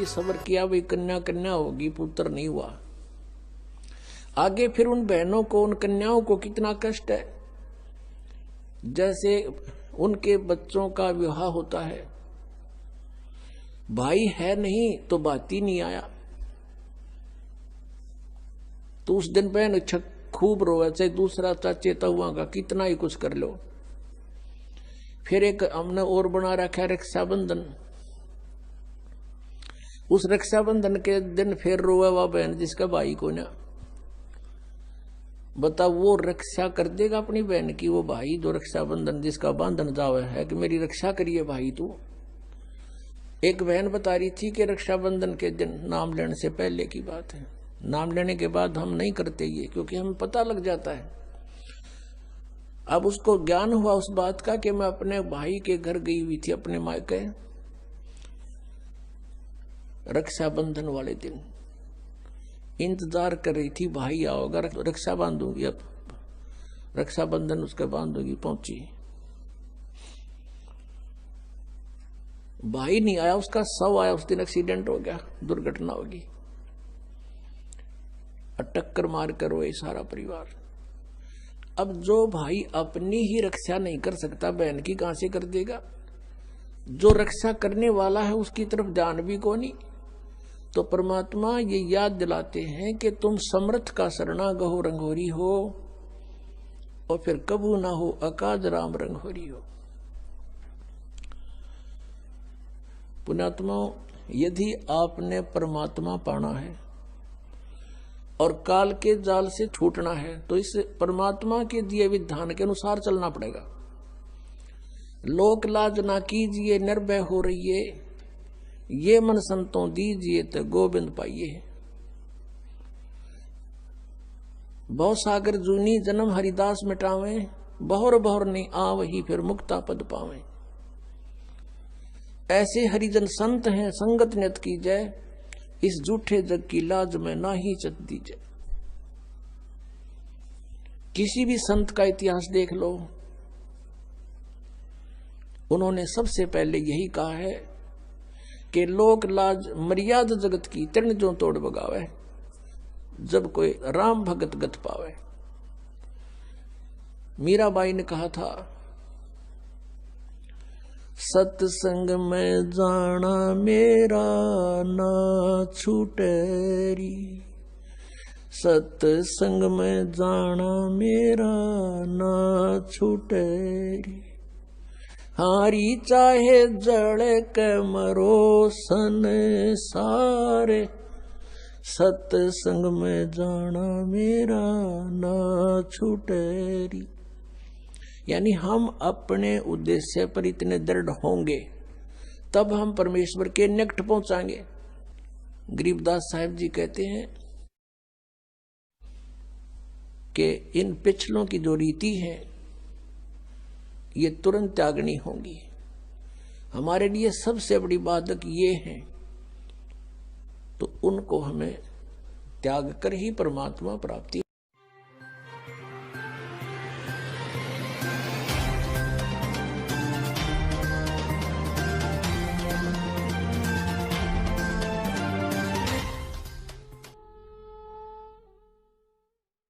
सब्र किया, भाई कन्या कन्या होगी, पुत्र नहीं हुआ। आगे फिर उन बहनों को, उन कन्याओं को कितना कष्ट है। जैसे उनके बच्चों का विवाह होता है, भाई है नहीं तो बाती नहीं आया, तो उस दिन बहन खूब रोए, चाहे दूसरा चाचे तहुआ का कितना ही कुछ कर लो। फिर एक हमने और बना रखा है रक्षाबंधन। उस रक्षाबंधन के दिन फिर रोए वह बहन जिसका भाई को ना, बता वो रक्षा कर देगा अपनी बहन की, वो भाई जो रक्षाबंधन जिसका बांधन जावे है कि मेरी रक्षा करिए भाई तू। एक बहन बता रही थी कि रक्षाबंधन के दिन, नाम लेने से पहले की बात है, नाम लेने के बाद हम नहीं करते ये, क्योंकि हमें पता लग जाता है। अब उसको ज्ञान हुआ उस बात का कि मैं अपने भाई के घर गई हुई थी, अपने मायके, रक्षाबंधन वाले दिन इंतजार कर रही थी, भाई आओगा रक्षा बांधूंगी, अब रक्षाबंधन उसका बांधूंगी। पहुंची, भाई नहीं आया, उसका शव आया। उस दिन एक्सीडेंट हो गया, दुर्घटना होगी, टक्कर मार कर रोए सारा परिवार। अब जो भाई अपनी ही रक्षा नहीं कर सकता, बहन की कहां से कर देगा। जो रक्षा करने वाला है उसकी तरफ ध्यान भी को नहीं। तो परमात्मा ये याद दिलाते हैं कि तुम समर्थ का शरणा गहो रंगोरी हो, और फिर कबू ना हो अकाज राम रंगोरी हो। पुण्यात्मा, यदि आपने परमात्मा पाना है और काल के जाल से छूटना है, तो इस परमात्मा के दिए विधान के अनुसार चलना पड़ेगा। लोक लाज ना कीजिए निर्भय हो रहिए, ये मन संतों दीजिए तो गोविंद पाइए। बहु सागर जूनी जन्म हरिदास मिटावे, बहुर बहुर नहीं आवही फिर मुक्ता पद पावे। ऐसे हरिजन संत हैं संगत नियत की जय, इस झूठे जग की लाज में ना ही चत दीजिए। किसी भी संत का इतिहास देख लो, उन्होंने सबसे पहले यही कहा है कि लोक लाज मर्यादा जगत की तृण जो तोड़ बगावे, जब कोई राम भगत गत पावे। मीराबाई ने कहा था, सत्संग में जाना मेरा ना छूटेरी, सत्संग में जाना मेरा ना छूटेरी। हारी चाहे जड़ के मरो संसारे, सत्संग में जाना मेरा ना छूटेरी। यानी हम अपने उद्देश्य पर इतने दृढ़ होंगे तब हम परमेश्वर के निकट पहुंचाएंगे। गरीबदास साहिब जी कहते हैं कि इन पिछलों की जो रीति है ये तुरंत त्यागनी होगी। हमारे लिए सबसे बड़ी बाधक ये है, तो उनको हमें त्याग कर ही परमात्मा प्राप्ति